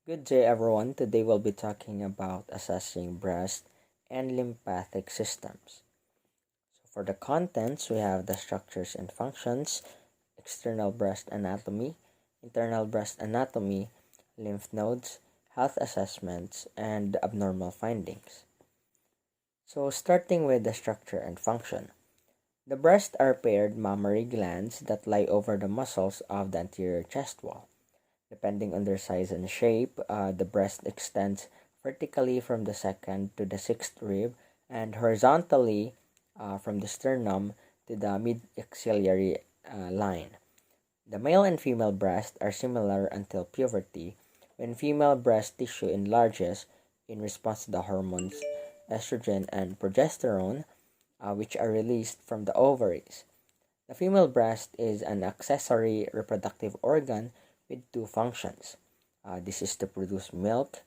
Good day, everyone. Today we'll be talking about assessing breast and lymphatic systems. So, for the contents, we have the structures and functions, external breast anatomy, internal breast anatomy, lymph nodes, health assessments, and abnormal findings. So, starting with the structure and function. The breasts are paired mammary glands that lie over the muscles of the anterior chest wall. Depending on their size and shape, the breast extends vertically from the second to the sixth rib and horizontally from the sternum to the mid-axillary line. The male and female breasts are similar until puberty, when female breast tissue enlarges in response to the hormones estrogen and progesterone, which are released from the ovaries. The female breast is an accessory reproductive organ with two functions. This is to produce milk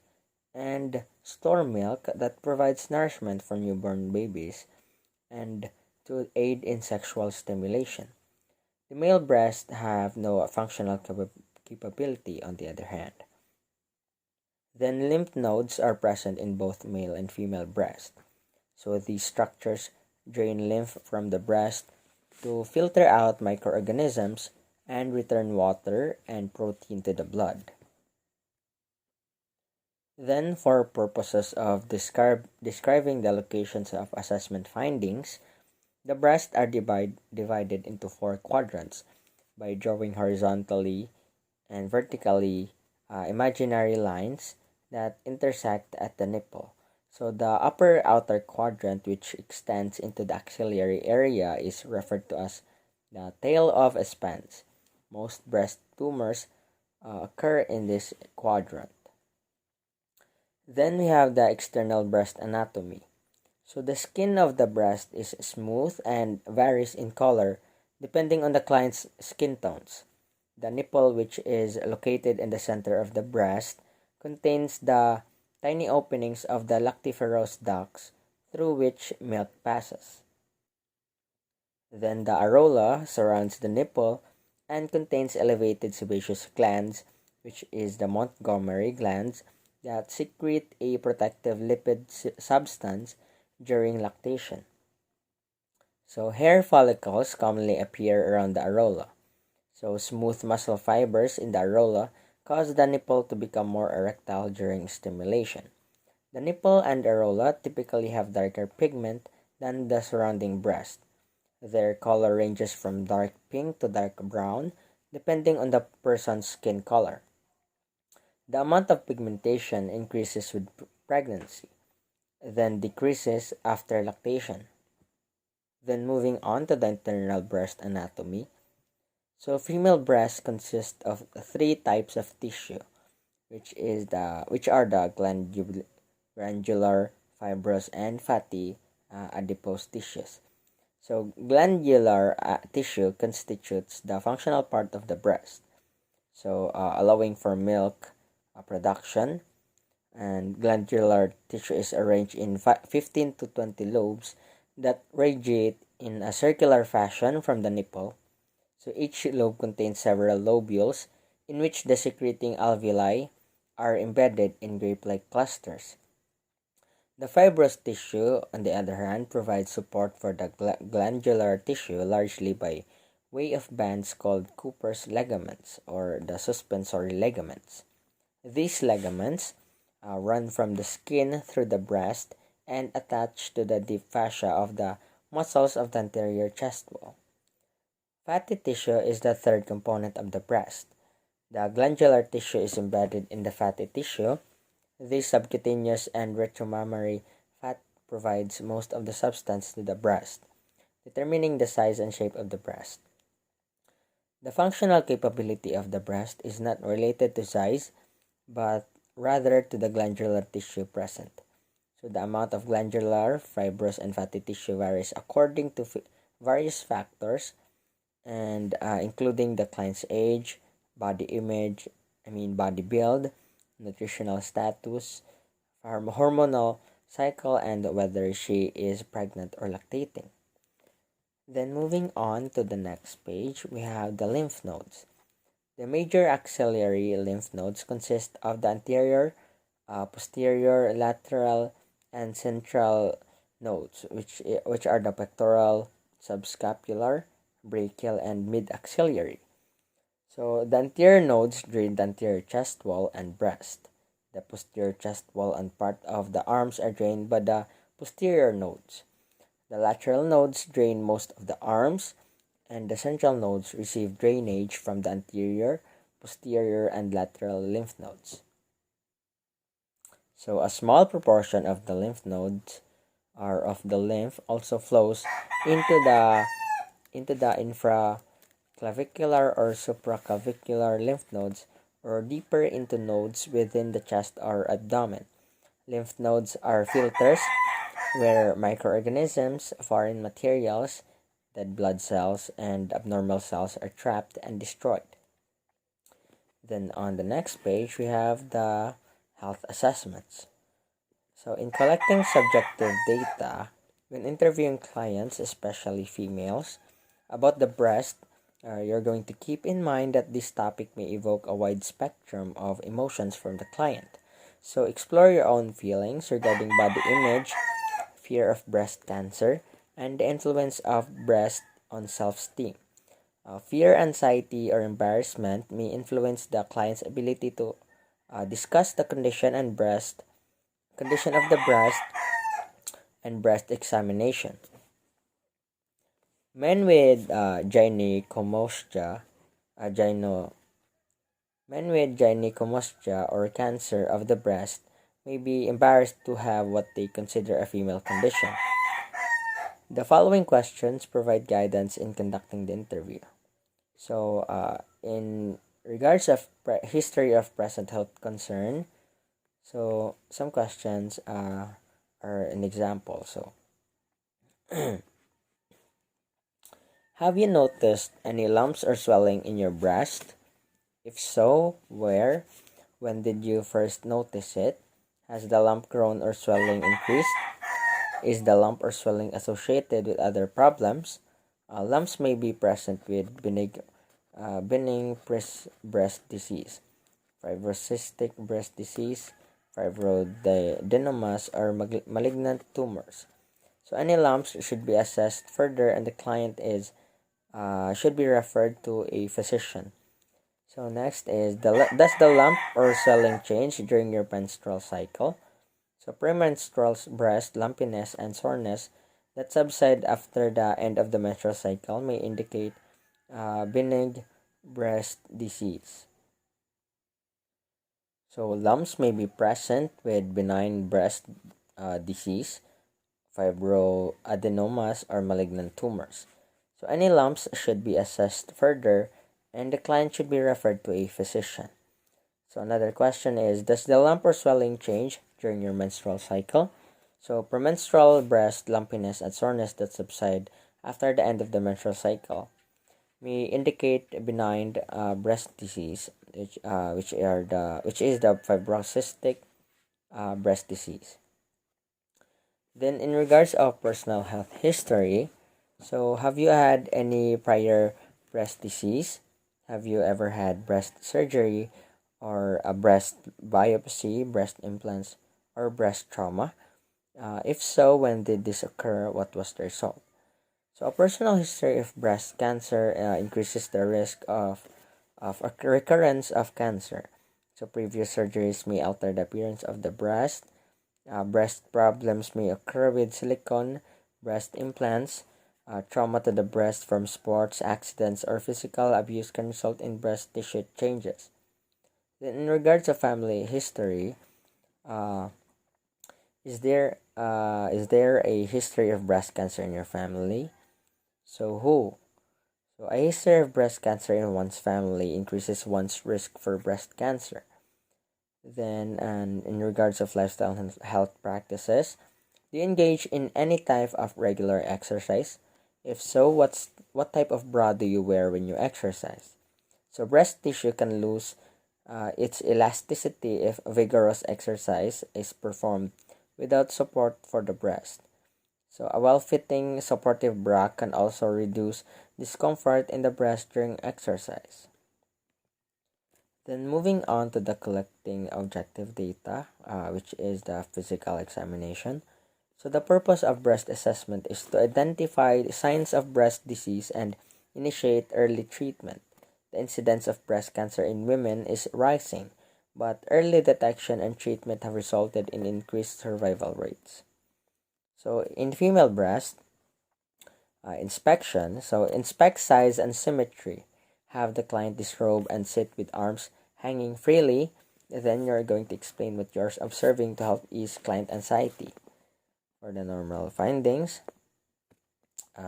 and store milk that provides nourishment for newborn babies and to aid in sexual stimulation. The male breasts have no functional capability, on the other hand. Then lymph nodes are present in both male and female breast. So these structures drain lymph from the breast to filter out microorganisms and return water and protein to the blood. Then, for purposes of describing the locations of assessment findings, the breasts are divided into four quadrants by drawing horizontally and vertically imaginary lines that intersect at the nipple. So the upper outer quadrant, which extends into the axillary area, is referred to as the tail of a spans. Most breast tumors occur in this quadrant. Then we have the external breast anatomy. So the skin of the breast is smooth and varies in color depending on the client's skin tones. The nipple, which is located in the center of the breast, contains the tiny openings of the lactiferous ducts through which milk passes. Then the areola surrounds the nipple and contains elevated sebaceous glands, which is the Montgomery glands, that secrete a protective lipid substance during lactation. So hair follicles commonly appear around the areola. So smooth muscle fibers in the areola cause the nipple to become more erectile during stimulation. The nipple and areola typically have darker pigment than the surrounding breast. Their color ranges from dark pink to dark brown, depending on the person's skin color. The amount of pigmentation increases with pregnancy, then decreases after lactation. Then moving on to the internal breast anatomy. So female breasts consist of three types of tissue, which are the glandular, fibrous, and fatty adipose tissues. So glandular tissue constitutes the functional part of the breast, so allowing for milk production, and glandular tissue is arranged in 15 to 20 lobes that radiate in a circular fashion from the nipple. So each lobe contains several lobules in which the secreting alveoli are embedded in grape-like clusters. The fibrous tissue, on the other hand, provides support for the glandular tissue largely by way of bands called Cooper's ligaments or the suspensory ligaments. These ligaments run from the skin through the breast and attach to the deep fascia of the muscles of the anterior chest wall. Fatty tissue is the third component of the breast. The glandular tissue is embedded in the fatty tissue. This subcutaneous and retromammary fat provides most of the substance to the breast, determining the size and shape of the breast. The functional capability of the breast is not related to size, but rather to the glandular tissue present. So the amount of glandular, fibrous, and fatty tissue varies according to various factors, and including the client's age, body build, nutritional status, hormonal cycle, and whether she is pregnant or lactating. Then moving on to the next page, we have the lymph nodes. The major axillary lymph nodes consist of the anterior, posterior, lateral, and central nodes, which are the pectoral, subscapular, brachial, and mid-axillary. So the anterior nodes drain the anterior chest wall and breast. The posterior chest wall and part of the arms are drained by the posterior nodes. The lateral nodes drain most of the arms, and the central nodes receive drainage from the anterior, posterior, and lateral lymph nodes. So a small proportion of the lymph nodes or of the lymph also flows into the infraclavicular or supraclavicular lymph nodes, or deeper into nodes within the chest or abdomen. Lymph nodes are filters where microorganisms, foreign materials, dead blood cells, and abnormal cells are trapped and destroyed. Then on the next page, we have the health assessments. So in collecting subjective data, when interviewing clients, especially females, about the breast, you're going to keep in mind that this topic may evoke a wide spectrum of emotions from the client. So explore your own feelings regarding body image, fear of breast cancer, and the influence of breast on self-esteem. Fear, anxiety, or embarrassment may influence the client's ability to discuss the condition of the breast and breast examination. Men with gynecomastia or cancer of the breast may be embarrassed to have what they consider a female condition. The following questions provide guidance in conducting the interview. So, in regards of history of present health concern, so some questions are an example. So, have you noticed any lumps or swelling in your breast? If so, where? When did you first notice it? Has the lump grown or swelling increased? Is the lump or swelling associated with other problems? Lumps may be present with benign breast disease, fibrocystic breast disease, fibroadenomas, or malignant tumors. So any lumps should be assessed further, and the client should be referred to a physician. So next is does the lump or swelling change during your menstrual cycle? So premenstrual breast lumpiness and soreness that subside after the end of the menstrual cycle may indicate benign breast disease. So lumps may be present with benign breast disease, fibroadenomas, or malignant tumors. So any lumps should be assessed further, and the client should be referred to a physician. So another question is, does the lump or swelling change during your menstrual cycle? So premenstrual breast lumpiness and soreness that subside after the end of the menstrual cycle may indicate benign breast disease, which is the fibrocystic breast disease. Then in regards of personal health history, so have you had any prior breast disease? Have you ever had breast surgery or a breast biopsy, breast implants, or breast trauma? If so, when did this occur? What was the result? So a personal history of breast cancer increases the risk of a recurrence of cancer. So previous surgeries may alter the appearance of the breast. Breast problems may occur with silicone breast implants. Trauma to the breast from sports, accidents, or physical abuse can result in breast tissue changes. Then, in regards to family history, uh, is there a history of breast cancer in your family? So who? So a history of breast cancer in one's family increases one's risk for breast cancer. Then, and in regards of lifestyle and health practices, do you engage in any type of regular exercise? If so, what type of bra do you wear when you exercise? So breast tissue can lose its elasticity if vigorous exercise is performed without support for the breast. So a well-fitting supportive bra can also reduce discomfort in the breast during exercise. Then moving on to the collecting objective data, which is the physical examination. So the purpose of breast assessment is to identify signs of breast disease and initiate early treatment. The incidence of breast cancer in women is rising, but early detection and treatment have resulted in increased survival rates. So in female breast, inspection, so inspect size and symmetry. Have the client disrobe and sit with arms hanging freely. Then you're going to explain what you're observing to help ease client anxiety. For the normal findings,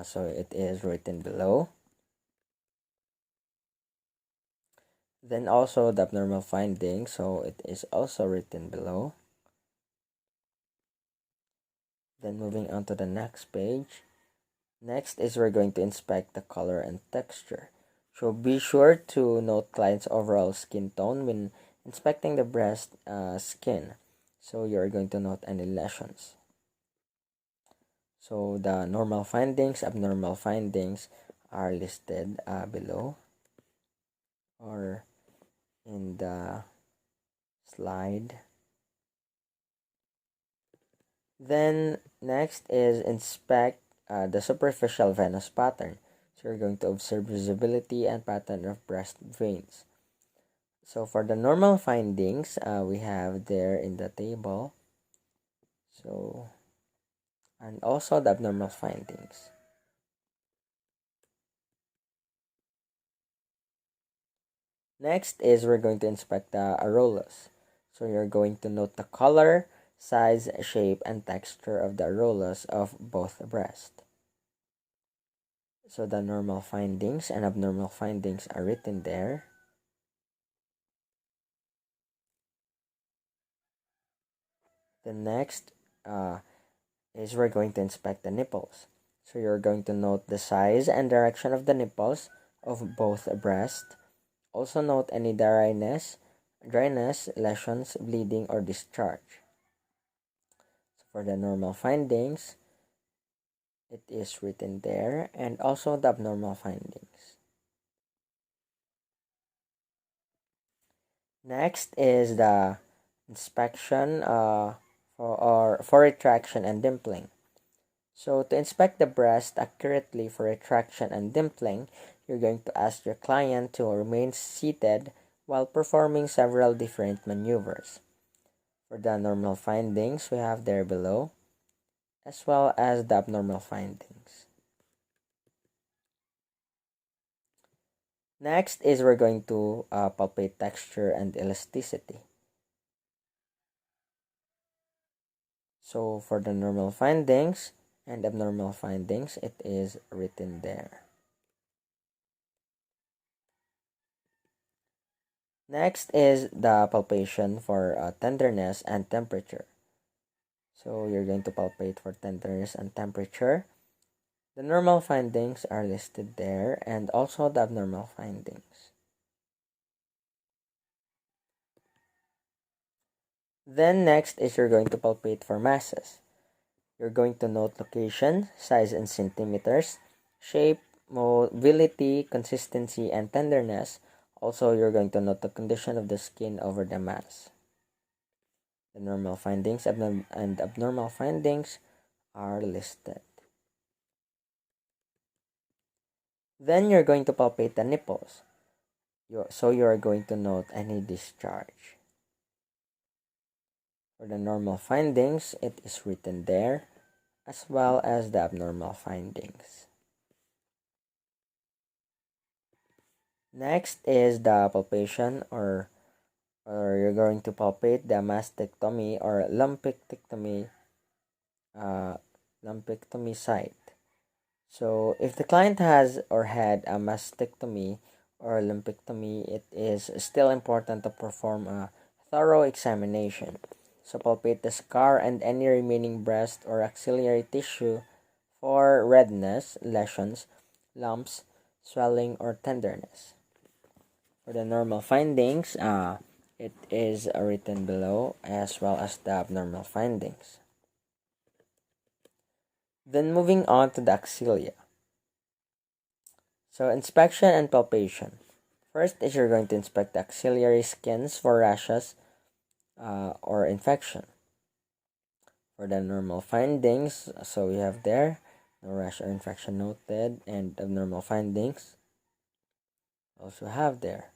so it is written below. Then also the abnormal findings, so it is also written below. Then moving on to the next page. Next is we're going to inspect the color and texture. So be sure to note client's overall skin tone when inspecting the breast skin. So you're going to note any lesions. So the normal findings, abnormal findings are listed below or in the slide. Then next is inspect the superficial venous pattern. So you're going to observe visibility and pattern of breast veins. So for the normal findings, we have there in the table. So, and also the abnormal findings. Next is we're going to inspect the areolas. So you're going to note the color, size, shape, and texture of the areolas of both breasts. So the normal findings and abnormal findings are written there. The next is we're going to inspect the nipples. So you're going to note the size and direction of the nipples of both breasts. Also note any dryness, lesions, bleeding, or discharge. So for the normal findings, it is written there, and also the abnormal findings. Next is the inspection for retraction and dimpling. So to inspect the breast accurately for retraction and dimpling, you're going to ask your client to remain seated while performing several different maneuvers. For the normal findings, we have there below, as well as the abnormal findings. Next is we're going to palpate texture and elasticity. So for the normal findings and abnormal findings, it is written there. Next is the palpation for tenderness and temperature. So you're going to palpate for tenderness and temperature. The normal findings are listed there, and also the abnormal findings. Then next is you're going to palpate for masses. You're going to note location, size in centimeters, shape, mobility, consistency, and tenderness. Also, you're going to note the condition of the skin over the mass. The normal findings and abnormal findings are listed. Then you're going to palpate the nipples. So you are going to note any discharge. For the normal findings, it is written there, as well as the abnormal findings. Next is the palpation or you're going to palpate the mastectomy or lumpectomy site. So if the client has or had a mastectomy or lumpectomy, it is still important to perform a thorough examination. So palpate the scar and any remaining breast or axillary tissue for redness, lesions, lumps, swelling, or tenderness. For the normal findings, it is written below, as well as the abnormal findings. Then moving on to the axilla. So inspection and palpation. First is you're going to inspect the axillary skins for rashes or infection. For the abnormal findings, so we have there no rash or infection noted, and abnormal findings also have there.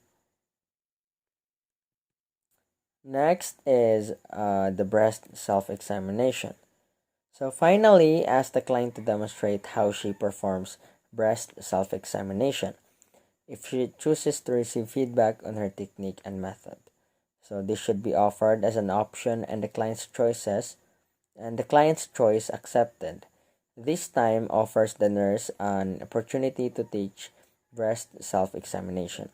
Next is the breast self-examination. So finally, ask the client to demonstrate how she performs breast self-examination if she chooses to receive feedback on her technique and method. So this should be offered as an option and the client's choice accepted. This time offers the nurse an opportunity to teach breast self-examination.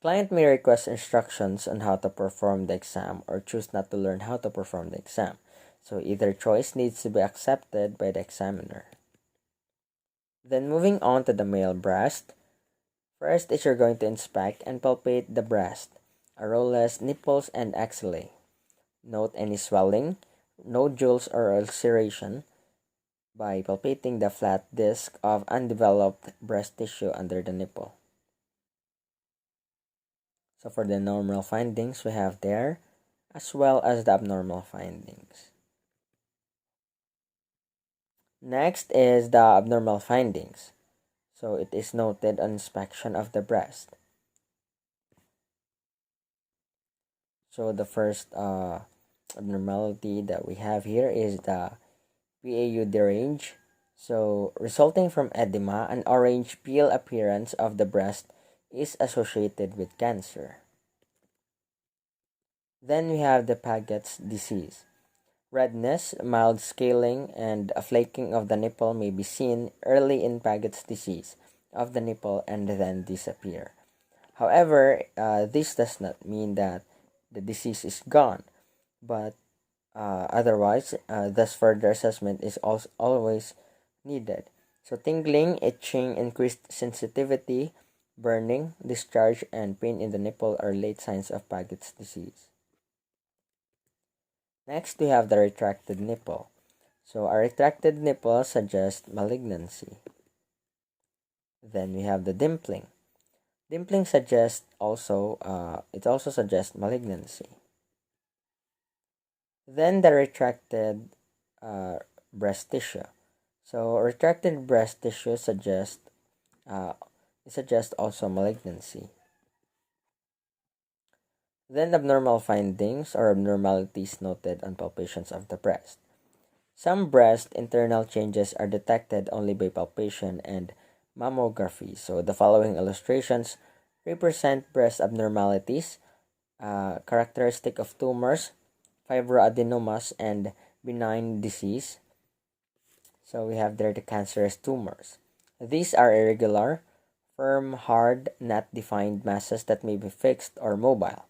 Client may request instructions on how to perform the exam or choose not to learn how to perform the exam. So either choice needs to be accepted by the examiner. Then moving on to the male breast. First is you're going to inspect and palpate the breast, areolas, nipples, and axillae. Note any swelling, nodules, or ulceration by palpating the flat disc of undeveloped breast tissue under the nipple. So for the normal findings we have there, as well as the abnormal findings. Next is the abnormal findings. So it is noted on inspection of the breast. So the first abnormality that we have here is the PAU derange. So resulting from edema, an orange peel appearance of the breast is associated with cancer. Then we have the Paget's disease. Redness, mild scaling, and a flaking of the nipple may be seen early in Paget's disease of the nipple and then disappear. However, this does not mean that the disease is gone, but otherwise, thus further assessment is also always needed. So tingling, itching, increased sensitivity, burning, discharge, and pain in the nipple are late signs of Paget's disease. Next, we have the retracted nipple. So a retracted nipple suggests malignancy. Then we have the dimpling. Dimpling suggests it also suggests malignancy. Then the retracted breast tissue. So retracted breast tissue suggests also malignancy. Then abnormal findings or abnormalities noted on palpations of the breast. Some breast internal changes are detected only by palpation and mammography. So the following illustrations represent breast abnormalities, characteristic of tumors, fibroadenomas, and benign disease. So we have there the cancerous tumors. These are irregular, firm, hard, not defined masses that may be fixed or mobile.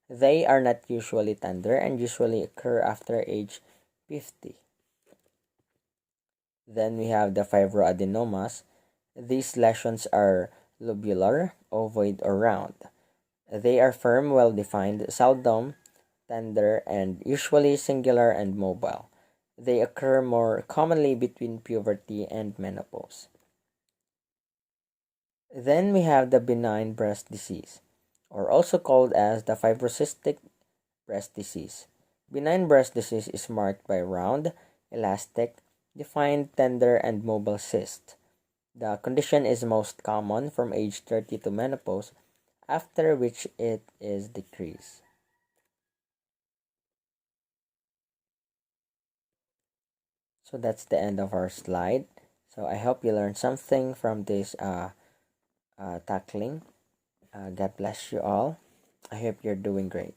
They are not usually tender and usually occur after age 50. Then we have the fibroadenomas. These lesions are lobular, ovoid, or round. They are firm, well-defined, seldom tender, and usually singular and mobile. They occur more commonly between puberty and menopause. Then we have the benign breast disease, or also called as the fibrocystic breast disease. Benign breast disease is marked by round, elastic, defined, tender, and mobile cysts. The condition is most common from age 30 to menopause, after which it is decreased. So that's the end of our slide. So I hope you learned something from this tackling. God bless you all. I hope you're doing great.